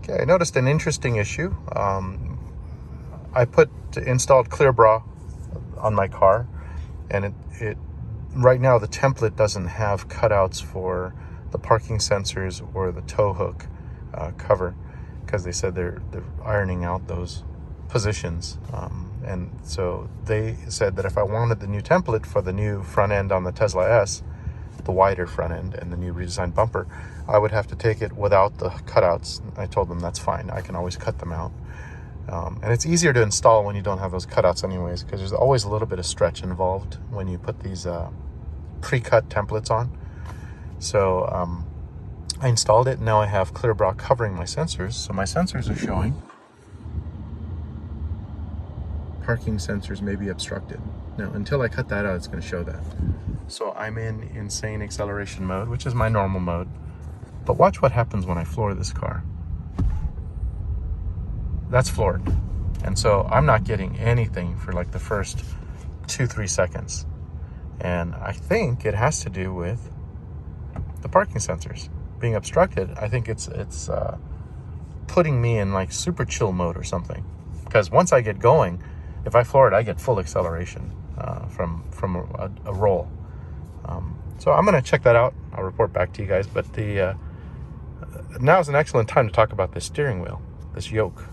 Okay, I noticed an interesting issue. I installed ClearBra on my car, and it right now the template doesn't have cutouts for the parking sensors or the tow hook cover, because they said they're ironing out those positions. And so they said that if I wanted the new template for the new front end on the Tesla S, the wider front end and the new redesigned bumper, I would have to take it without the cutouts. I told them that's fine, I can always cut them out. And it's easier to install when you don't have those cutouts anyways, because there's always a little bit of stretch involved when you put these pre-cut templates on. So I installed it, and now I have ClearBra covering my sensors. So my sensors are showing parking sensors may be obstructed. Now, until I cut that out, it's going to show that. So I'm in insane acceleration mode, which is my normal mode. But watch what happens when I floor this car. That's floored. And so I'm not getting anything for like the first 2-3 seconds. And I think it has to do with the parking sensors being obstructed. I think it's putting me in like super chill mode or something. Because once I get going, if I floor it, I get full acceleration from a roll. So I'm going to check that out. I'll report back to you guys. But now is an excellent time to talk about this steering wheel, this yoke.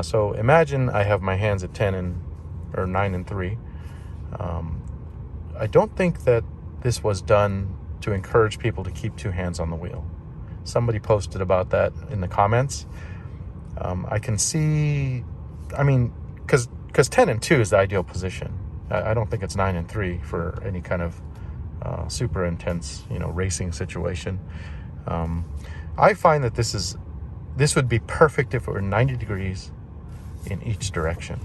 So imagine I have my hands at 9 and 3. I don't think that this was done to encourage people to keep 2 hands on the wheel. Somebody posted about that in the comments. I can see, I mean, because 10 and 2 is the ideal position. I don't think it's 9 and 3 for any kind of super intense, racing situation. I find that this would be perfect if it were 90 degrees in each direction,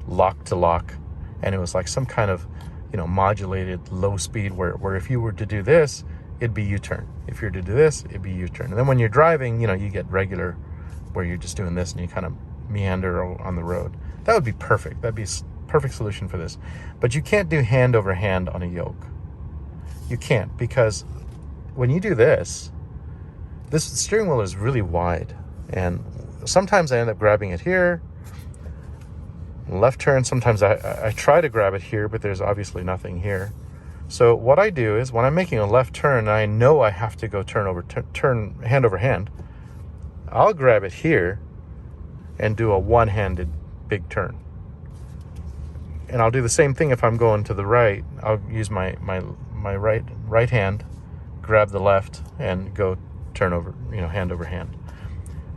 lock to lock, and it was like some kind of, modulated low speed where if you were to do this, it'd be U-turn. If you're to do this, it'd be U-turn. And then when you're driving, you get regular where you're just doing this and you kind of meander on the road. That would be perfect. That'd be a perfect solution for this. But you can't do hand over hand on a yoke. You can't, because when you do this steering wheel is really wide, and sometimes I end up grabbing it here. Left turn, sometimes I try to grab it here, but there's obviously nothing here. So what I do is when I'm making a left turn and I know I have to go turn hand over hand, I'll grab it here and do a one-handed big turn. And I'll do the same thing if I'm going to the right. I'll use my right hand, grab the left, and go turn over, hand over hand.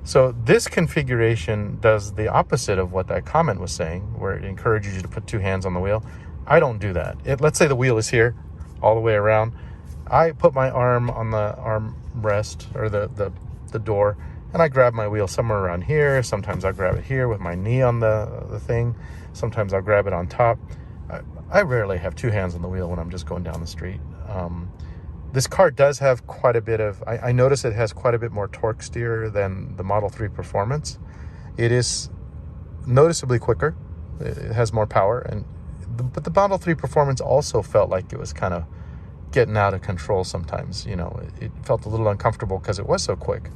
So this configuration does the opposite of what that comment was saying, where it encourages you to put 2 hands on the wheel. I don't do that. Let's say the wheel is here all the way around. I put my arm on the armrest or the door, and I grab my wheel somewhere around here. Sometimes I grab it here with my knee on the thing. Sometimes I'll grab it on top. I rarely have 2 hands on the wheel when I'm just going down the street. This car does have quite a bit of, I notice it has quite a bit more torque steer than the Model 3 Performance. It is noticeably quicker. It has more power. But the Model 3 Performance also felt like it was kind of getting out of control sometimes. It felt a little uncomfortable because it was so quick.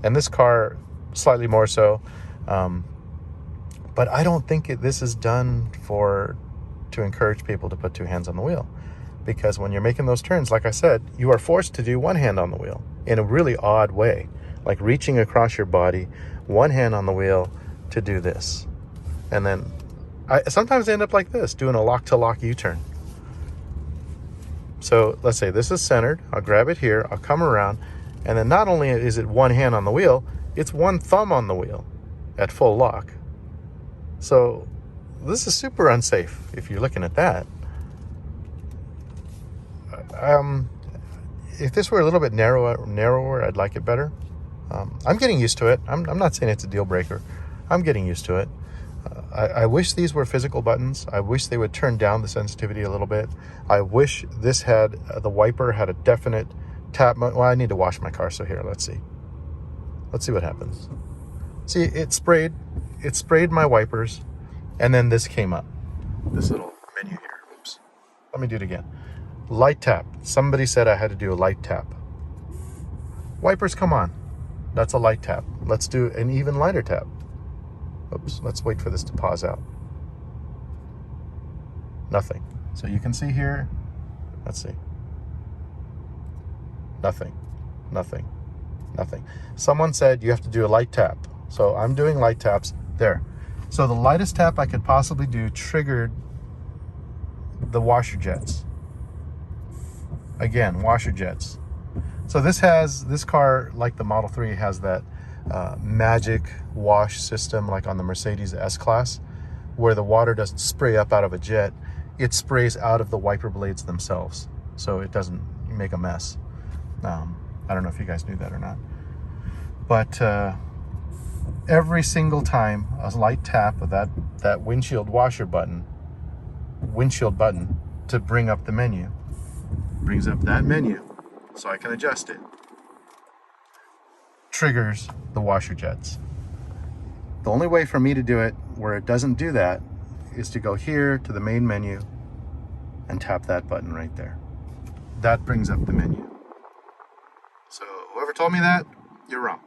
And this car, slightly more so. But I don't think this is done to encourage people to put 2 hands on the wheel. Because when you're making those turns, like I said, you are forced to do 1 hand on the wheel in a really odd way, like reaching across your body, 1 hand on the wheel to do this. And then I sometimes end up like this, doing a lock-to-lock U-turn. So let's say this is centered. I'll grab it here. I'll come around. And then not only is it 1 hand on the wheel, it's 1 thumb on the wheel at full lock. So this is super unsafe if you're looking at that. If this were a little bit narrower, I'd like it better. I'm getting used to it. I'm not saying it's a deal breaker. I'm getting used to it. I wish these were physical buttons. I wish they would turn down the sensitivity a little bit. I wish this had, the wiper had a definite tap. Well, I need to wash my car, so here, let's see. Let's see what happens. See, it sprayed my wipers, and then this came up. This little menu here. Oops. Let me do it again. Light tap. Somebody said I had to do a light tap. Wipers, come on. That's a light tap. Let's do an even lighter tap. Oops, let's wait for this to pause out. Nothing. So you can see here, let's see. Nothing, nothing, nothing. Someone said you have to do a light tap. So I'm doing light taps there. So the lightest tap I could possibly do triggered the washer jets. Again, washer jets. So this car, like the Model 3, has that magic wash system like on the Mercedes S-Class, where the water doesn't spray up out of a jet. It sprays out of the wiper blades themselves, so it doesn't make a mess. I don't know if you guys knew that or not. But every single time a light tap of that windshield button to bring up the menu, brings up that menu so I can adjust it, triggers the washer jets. The only way for me to do it where it doesn't do that is to go here to the main menu and tap that button right there. That brings up the menu. So whoever told me that, you're wrong.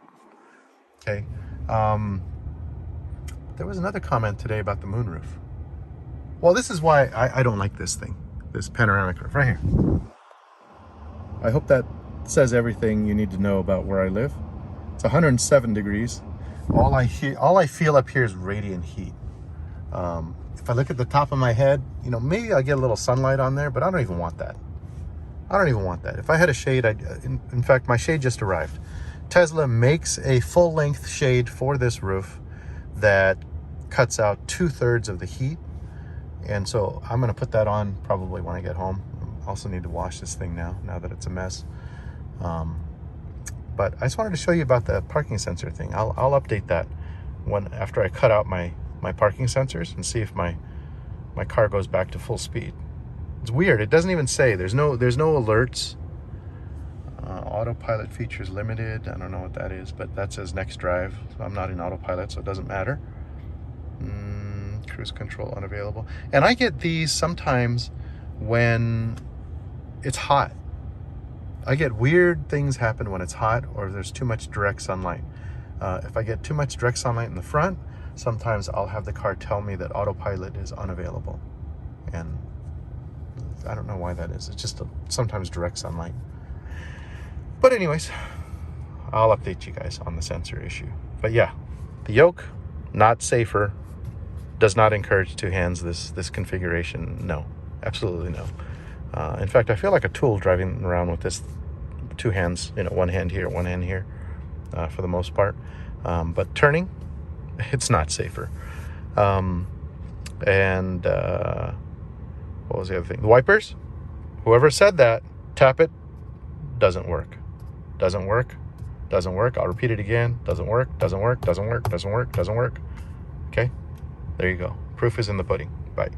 Okay. There was another comment today about the moonroof. Well, this is why I don't like this thing, this panoramic roof right here. I hope that says everything you need to know about where I live. It's 107 degrees. All I feel up here is radiant heat. If I look at the top of my head, maybe I'll get a little sunlight on there, but I don't even want that. I don't even want that. If I had a shade, in fact, my shade just arrived. Tesla makes a full-length shade for this roof that cuts out 2/3 of the heat. And so I'm going to put that on probably when I get home. I also need to wash this thing now that it's a mess. But I just wanted to show you about the parking sensor thing. I'll update that after I cut out my parking sensors and see if my car goes back to full speed. It's weird. It doesn't even say. There's no alerts. Autopilot features limited. I don't know what that is, but that says next drive. So I'm not in autopilot, so it doesn't matter. Cruise control unavailable. And I get these sometimes when it's hot. I get weird things happen when it's hot or if there's too much direct sunlight. If I get too much direct sunlight in the front, sometimes I'll have the car tell me that autopilot is unavailable. And I don't know why that is. It's just sometimes direct sunlight. But anyways, I'll update you guys on the sensor issue. But yeah, the yoke, not safer. Does not encourage two hands, this configuration. No, absolutely no. In fact, I feel like a tool driving around with this two hands, one hand here, one hand here, for the most part. But turning, it's not safer. And what was the other thing? The wipers, whoever said that, tap it, doesn't work. Doesn't work, doesn't work. I'll repeat it again. Doesn't work, doesn't work, doesn't work, doesn't work, doesn't work. Okay, there you go. Proof is in the pudding. Bye.